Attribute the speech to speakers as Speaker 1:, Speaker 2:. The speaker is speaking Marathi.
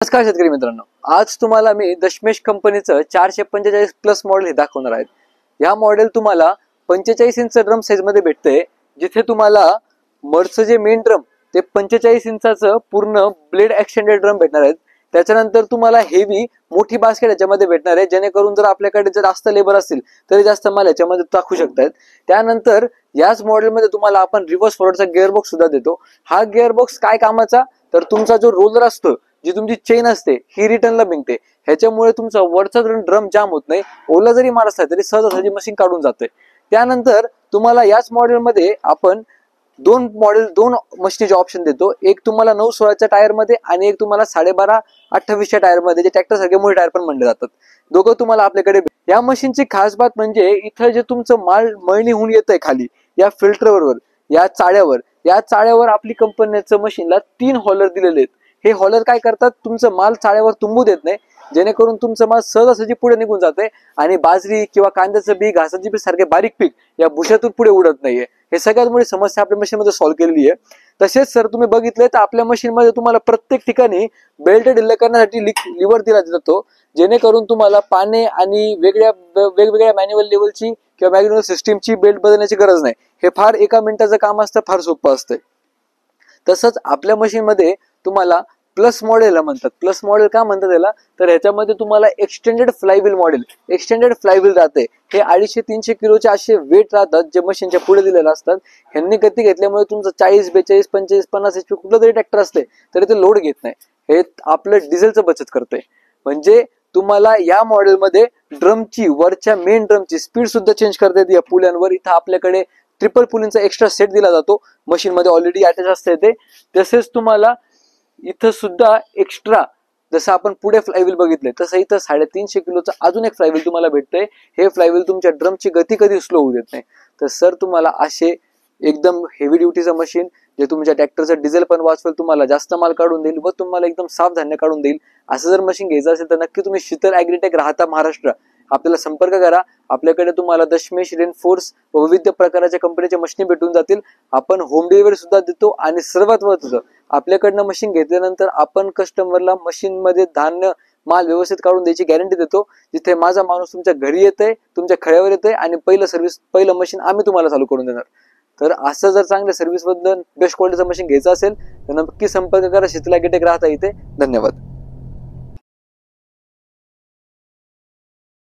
Speaker 1: नमस्कार शेतकरी मित्रांनो, आज तुम्हाला मी दशमेश कंपनीचं 445 प्लस मॉडेल हे दाखवणार आहे। या मॉडेल तुम्हाला 45 इंच ड्रम साइज मध्ये भेटते, जिथे तुम्हाला मर्सचं जे मेन ड्रम ते 45 इंचाचं पूर्ण ब्लेड एक्सटेंडेड ड्रम भेटणार आहेत। त्याच्यानंतर तुम्हाला हेवी मोठी बास्केट याच्यामध्ये भेटणार आहे, जेणेकरून जर आपल्याकडे जर जास्त लेबर असतील तरी जास्त माल याच्यामध्ये टाकू शकतात। त्यानंतर याच मॉडेलमध्ये तुम्हाला आपण रिव्हर्स फॉरवर्डचा गिअर बॉक्स सुद्धा देतो। हा गिअर बॉक्स काय कामाचा, तर तुमचा जो रोलर असतो, जी तुमची चेन असते ही रिटर्नला बिंकते, ह्याच्यामुळे तुमचा वरचा ड्रम जाम होत नाही। ओला जरी मार असला तरी सहजासहजी मशीन काढून जाते। त्यानंतर तुम्हाला याच मॉडेलमध्ये आपण दोन मशीनचे ऑप्शन देतो। एक तुम्हाला 9-16च्या टायर मध्ये आणि एक तुम्हाला 12.5-28च्या टायर मध्ये, जे ट्रॅक्टर सारखे मोठे टायर पण म्हणले जातात। दोघं तुम्हाला आपल्याकडे। या मशीनची खास बात म्हणजे इथं जे तुमचं माल मळणी होऊन येतंय खाली या फिल्टरवर, या चाळ्यावर आपली कंपनीचं मशीनला 3 हॉलर दिलेले आहेत। हे हॉलर काय करतात, तुमचं माल चाळ्यावर तुंबू देत नाही, जेणेकरून तुमचं माल सहजासहजी पुढे निघून जाते आणि बाजरी किंवा कांद्याचं बी, घासाची बी सारखे बारीक पीक या भुशातून पुढे उडत नाहीये। हे सगळ्यात मोठी समस्या आपल्या मशीन मध्ये सॉल्व्ह केलेली आहे। तसेच सर तुम्ही बघितले तर आपल्या मशीन मध्ये तुम्हाला प्रत्येक ठिकाणी बेल्ट ढिल्ल करण्यासाठी लिव्हर दिला जातो, जेणेकरून तुम्हाला पाने आणि वेगवेगळ्या मॅन्युअल लेवलची किंवा मॅन्युअल सिस्टीमची बेल्ट बदलण्याची गरज नाही। हे फार 1 मिनिटाचं काम असतं, फार सोपं असतं। तसंच आपल्या मशीन मध्ये तुम्हाला प्लस मॉडेल म्हणतात। प्लस मॉडेल का म्हणतात त्याला, तर ह्याच्यामध्ये तुम्हाला extended flywheel model, extended flywheel राहते। हे 250-300 किलोचे असे वेट राहतात, जे मशीनच्या पुढे दिलेले असतात। ह्यांनी गती घेतल्यामुळे तुमचं 40, 42, 25, 50 HP कुठलं तरी ट्रॅक्टर असते तरी ते लोड घेत नाही। हे आपलं डिझेलचं बचत करते। म्हणजे तुम्हाला या मॉडेलमध्ये ड्रमची, वरच्या मेन ड्रमची स्पीड सुद्धा चेंज करता येते। या पुल्यांवर इथं आपल्याकडे ट्रिपल पुलिंगचा एक्स्ट्रा सेट दिला जातो, मशीन मध्ये ऑलरेडी अटॅच असते ते। तसेच तुम्हाला इथं सुद्धा एक्स्ट्रा, जसं आपण पुढे फ्लायव्हील बघितले तसं इथं 350 किलोचं अजून एक फ्लायव्हील तुम्हाला भेटतंय। हे फ्लायव्हील तुमच्या ड्रमची गती कधी स्लो होऊ देत नाही। तर सर तुम्हाला असे एकदम हेवी ड्युटीचं मशीन, जे तुमच्या ट्रॅक्टरचं डिझेल पण वाचवेल, तुम्हाला जास्त माल काढून देईल व तुम्हाला एकदम साफ धान्य काढून देईल, असं जर मशीन घ्यायचं असेल तर नक्की तुम्ही शीतल ॲग्रीटेक राहता महाराष्ट्र आपल्याला संपर्क करा। आपल्याकडे तुम्हाला दशमेश, रेनफोर्स व विविध प्रकारच्या कंपनीच्या मशीन भेटून जातील। आपण होम डिलिव्हरी सुद्धा देतो आणि सर्वात महत्त्वाचं, आपल्याकडनं मशीन घेतल्यानंतर आपण कस्टमरला मशीन मध्ये धान्य माल व्यवस्थित काढून द्यायची गॅरंटी देतो। जिथे माझा माणूस तुमच्या घरी येतोय, तुमच्या खळ्यावर येतोय आणि पहिलं मशीन आम्ही तुम्हाला चालू करून देणार। तर असं जर चांगल्या सर्व्हिस बद्दल बेस्ट क्वालिटीचं मशीन घ्यायचं असेल तर नक्की संपर्क करा शीतल ॲग्रीटेक राहता इथे। धन्यवाद।